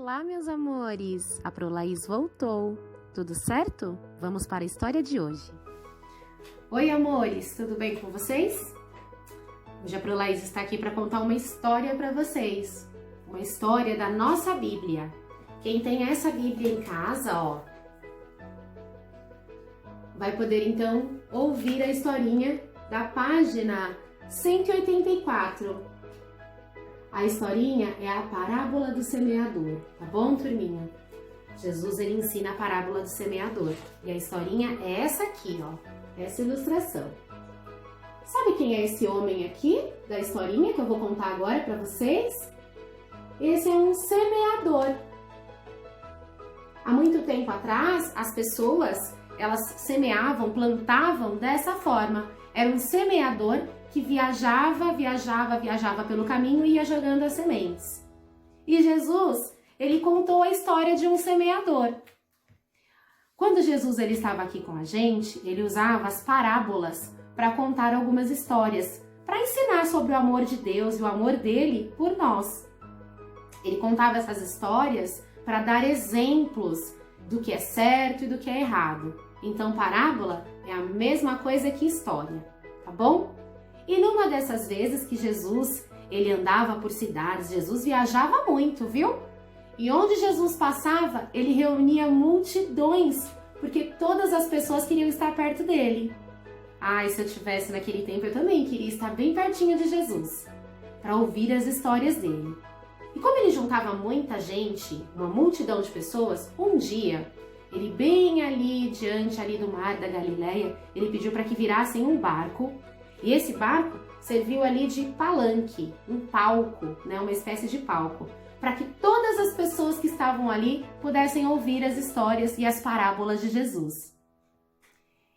Olá, meus amores! A Prolaís voltou. Tudo certo? Vamos para a história de hoje. Oi, amores! Tudo bem com vocês? Hoje a Prolaís está aqui para contar uma história para vocês. Uma história da nossa Bíblia. Quem tem essa Bíblia em casa, ó, vai poder então ouvir a historinha da página 184. A historinha é a parábola do semeador, tá bom, turminha? Jesus, ele ensina a parábola do semeador. E a historinha é essa aqui, ó, essa ilustração. Sabe quem é esse homem aqui, da historinha que eu vou contar agora para vocês? Esse é um semeador. Há muito tempo atrás, as pessoas, elas semeavam, plantavam dessa forma. Era um semeador que viajava pelo caminho e ia jogando as sementes. E Jesus, ele contou a história de um semeador. Quando Jesus ele estava aqui com a gente, ele usava as parábolas para contar algumas histórias, para ensinar sobre o amor de Deus e o amor dele por nós. Ele contava essas histórias para dar exemplos do que é certo e do que é errado. Então, parábola é a mesma coisa que história, tá bom? E numa dessas vezes que Jesus, ele andava por cidades, Jesus viajava muito, viu? E onde Jesus passava, ele reunia multidões, porque todas as pessoas queriam estar perto dele. Ai, se eu tivesse naquele tempo, eu também queria estar bem pertinho de Jesus, para ouvir as histórias dele. E como ele juntava muita gente, uma multidão de pessoas, um dia, ele bem ali, diante ali do mar da Galileia, ele pediu para que virassem um barco. E esse barco serviu ali de palanque, um palco, né, uma espécie de palco, para que todas as pessoas que estavam ali pudessem ouvir as histórias e as parábolas de Jesus.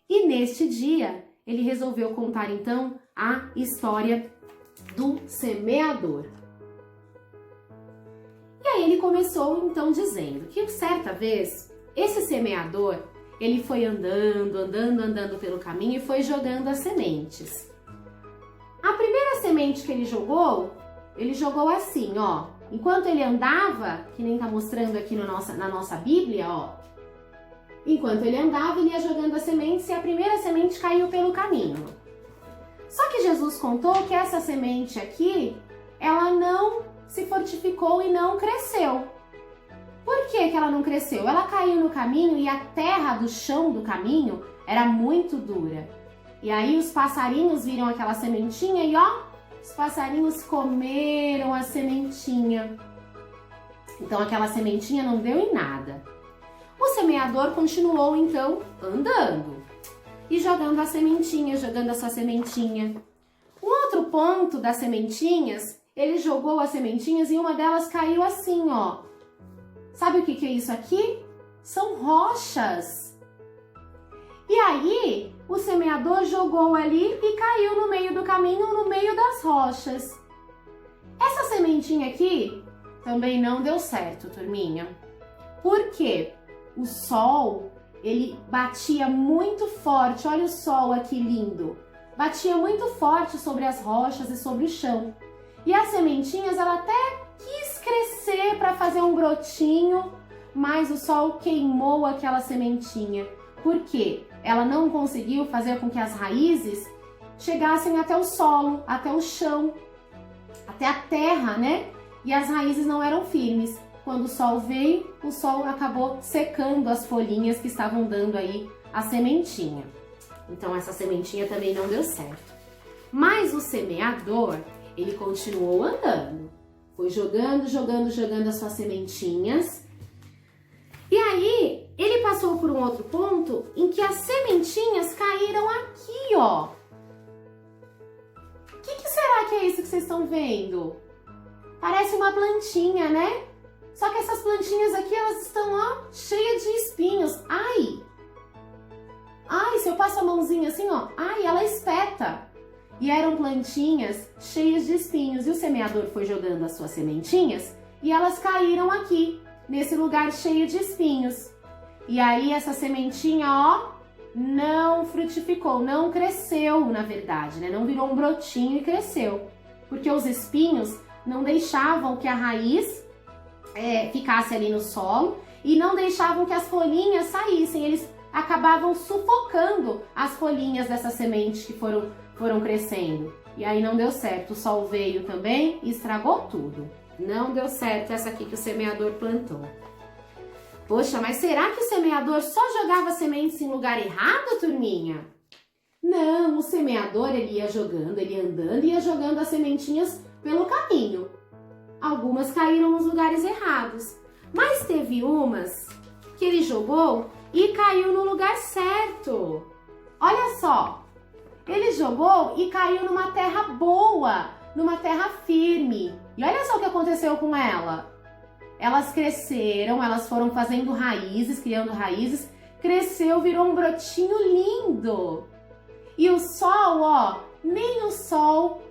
E neste dia, ele resolveu contar então a história do semeador. E aí ele começou então dizendo que certa vez, esse semeador, ele foi andando pelo caminho e foi jogando as sementes. A primeira semente que ele jogou assim, ó. Enquanto ele andava, que nem tá mostrando aqui na nossa Bíblia, ó. Enquanto ele andava, ele ia jogando as sementes e a primeira semente caiu pelo caminho. Só que Jesus contou que essa semente aqui, ela não se fortificou e não cresceu. Por que que ela não cresceu? Ela caiu no caminho e a terra do chão do caminho era muito dura. E aí os passarinhos viram aquela sementinha e ó, os passarinhos comeram a sementinha. Então aquela sementinha não deu em nada. O semeador continuou então andando e jogando as sementinhas, jogando a sua sementinha. Um outro ponto das sementinhas, ele jogou as sementinhas e uma delas caiu assim, ó. Sabe o que é isso aqui? São rochas. E aí, o semeador jogou ali e caiu no meio do caminho, no meio das rochas. Essa sementinha aqui também não deu certo, turminha. Por quê? O sol, ele batia muito forte. Olha o sol aqui lindo. Batia muito forte sobre as rochas e sobre o chão. E as sementinhas, ela até quis crescer para fazer um brotinho, mas o sol queimou aquela sementinha. Por quê? Ela não conseguiu fazer com que as raízes chegassem até o solo, até o chão, até a terra, né? E as raízes não eram firmes. Quando o sol veio, o sol acabou secando as folhinhas que estavam dando aí a sementinha. Então essa sementinha também não deu certo. Mas o semeador, ele continuou andando. Foi jogando as suas sementinhas. E aí, ele passou por um outro ponto em que as sementinhas caíram aqui, ó. O que será que é isso que vocês estão vendo? Parece uma plantinha, né? Só que essas plantinhas aqui, elas estão, ó, cheias de espinhos. Ai! Ai, se eu passo a mãozinha assim, ó, ai, ela espeta. E eram plantinhas cheias de espinhos. E o semeador foi jogando as suas sementinhas e elas caíram aqui, nesse lugar cheio de espinhos. E aí essa sementinha, ó, não frutificou, não cresceu, na verdade, né? Não virou um brotinho e cresceu. Porque os espinhos não deixavam que a raiz ficasse ali no solo e não deixavam que as folhinhas saíssem. Eles acabavam sufocando as folhinhas dessas sementes que foram crescendo. E aí não deu certo. O sol veio também e estragou tudo. Não deu certo essa aqui que o semeador plantou. Poxa, mas será que o semeador só jogava sementes em lugar errado, turminha? Não, o semeador ele ia jogando, ele ia andando e ia jogando as sementinhas pelo caminho. Algumas caíram nos lugares errados, mas teve umas que ele jogou e caiu no lugar certo. Olha só, ele jogou e caiu numa terra boa, numa terra firme. E olha só o que aconteceu com ela. Elas cresceram, elas foram fazendo raízes, criando raízes, cresceu, virou um brotinho lindo. E o sol, ó, nem o sol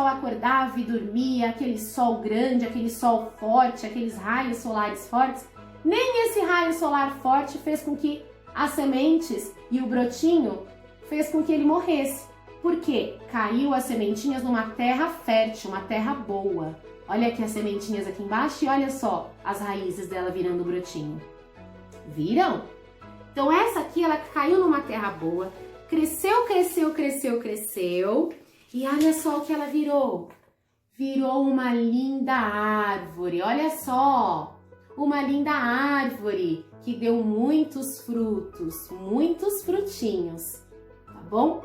acordava e dormia, aquele sol grande, aquele sol forte, aqueles raios solares fortes, nem esse raio solar forte fez com que as sementes e o brotinho fez com que ele morresse. Por quê? Caiu as sementinhas numa terra fértil, uma terra boa. Olha aqui as sementinhas aqui embaixo e olha só as raízes dela virando brotinho. Viram? Então essa aqui, ela caiu numa terra boa, cresceu, cresceu, cresceu, cresceu. E olha só o que ela virou. Virou uma linda árvore, olha só. Uma linda árvore que deu muitos frutos, muitos frutinhos, tá bom?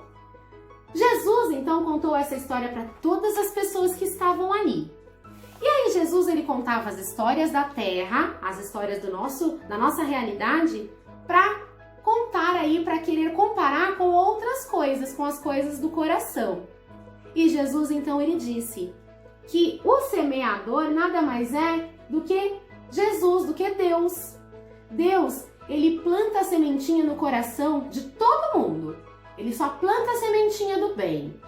Jesus então contou essa história para todas as pessoas que estavam ali. E aí Jesus ele contava as histórias da terra, as histórias da nossa realidade, para contar aí, para querer comparar com outras coisas, com as coisas do coração. E Jesus então ele disse que o semeador nada mais é do que Jesus, do que Deus. Deus, ele planta a sementinha no coração de todo mundo. Ele só planta a sementinha do bem.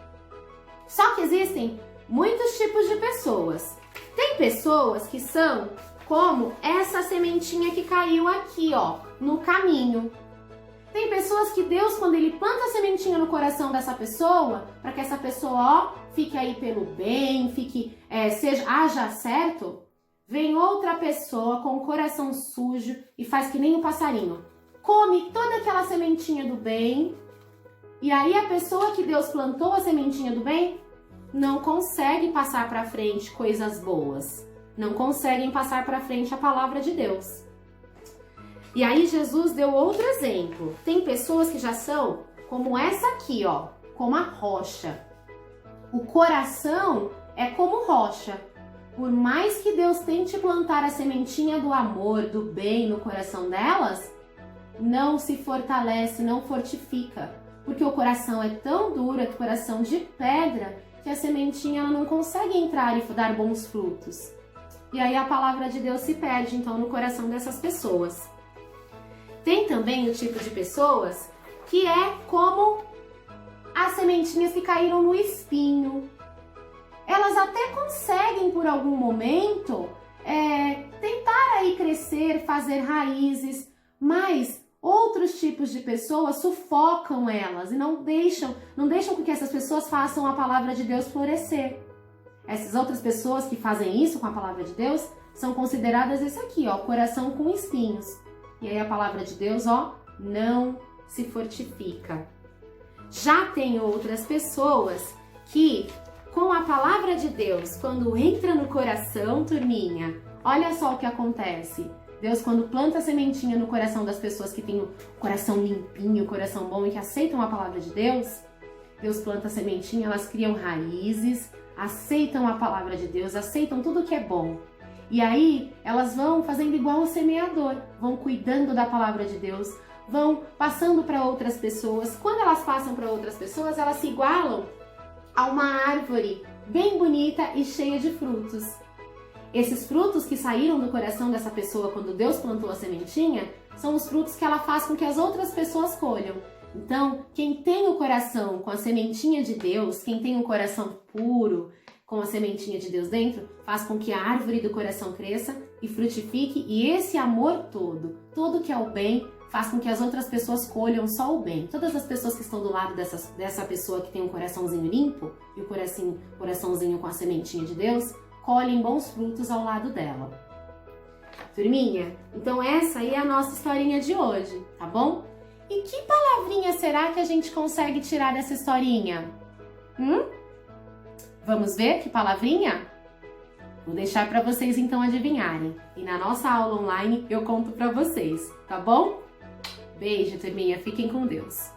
Só que existem muitos tipos de pessoas. Tem pessoas que são como essa sementinha que caiu aqui, ó, no caminho. Tem pessoas que Deus, quando ele planta a sementinha no coração dessa pessoa, para que essa pessoa, ó, fique aí pelo bem, haja certo, vem outra pessoa com o coração sujo e faz que nem um passarinho. Come toda aquela sementinha do bem, e aí a pessoa que Deus plantou a sementinha do bem não consegue passar para frente coisas boas. Não conseguem passar para frente a palavra de Deus. E aí Jesus deu outro exemplo. Tem pessoas que já são como essa aqui, ó, como a rocha. O coração é como rocha. Por mais que Deus tente plantar a sementinha do amor, do bem no coração delas, não se fortalece, não fortifica. Porque o coração é tão duro, é coração de pedra, que a sementinha ela não consegue entrar e dar bons frutos. E aí a palavra de Deus se perde, então, no coração dessas pessoas. Tem também o tipo de pessoas que é como as sementinhas que caíram no espinho. Elas até conseguem, por algum momento, tentar aí crescer, fazer raízes, mas outros tipos de pessoas sufocam elas e não deixam com que essas pessoas façam a palavra de Deus florescer. Essas outras pessoas que fazem isso com a palavra de Deus são consideradas esse aqui, ó, coração com espinhos. E aí a palavra de Deus, ó, não se fortifica. Já tem outras pessoas que, com a palavra de Deus, quando entra no coração, turminha, olha só o que acontece. Deus, quando planta a sementinha no coração das pessoas que têm o coração limpinho, o coração bom e que aceitam a palavra de Deus, Deus planta a sementinha, elas criam raízes, aceitam a palavra de Deus, aceitam tudo que é bom. E aí, elas vão fazendo igual o semeador, vão cuidando da palavra de Deus, vão passando para outras pessoas. Quando elas passam para outras pessoas, elas se igualam a uma árvore bem bonita e cheia de frutos. Esses frutos que saíram do coração dessa pessoa quando Deus plantou a sementinha, são os frutos que ela faz com que as outras pessoas colham. Então, quem tem o coração com a sementinha de Deus, quem tem o coração puro, com a sementinha de Deus dentro, faz com que a árvore do coração cresça e frutifique, e esse amor todo, tudo que é o bem, faz com que as outras pessoas colham só o bem. Todas as pessoas que estão do lado dessa pessoa que tem um coraçãozinho limpo, e o coraçãozinho com a sementinha de Deus, colhem bons frutos ao lado dela. Turminha, então essa aí é a nossa historinha de hoje, tá bom? E que palavrinha será que a gente consegue tirar dessa historinha? Vamos ver que palavrinha? Vou deixar para vocês então adivinharem. E na nossa aula online eu conto para vocês, tá bom? Beijo, turminha. Fiquem com Deus.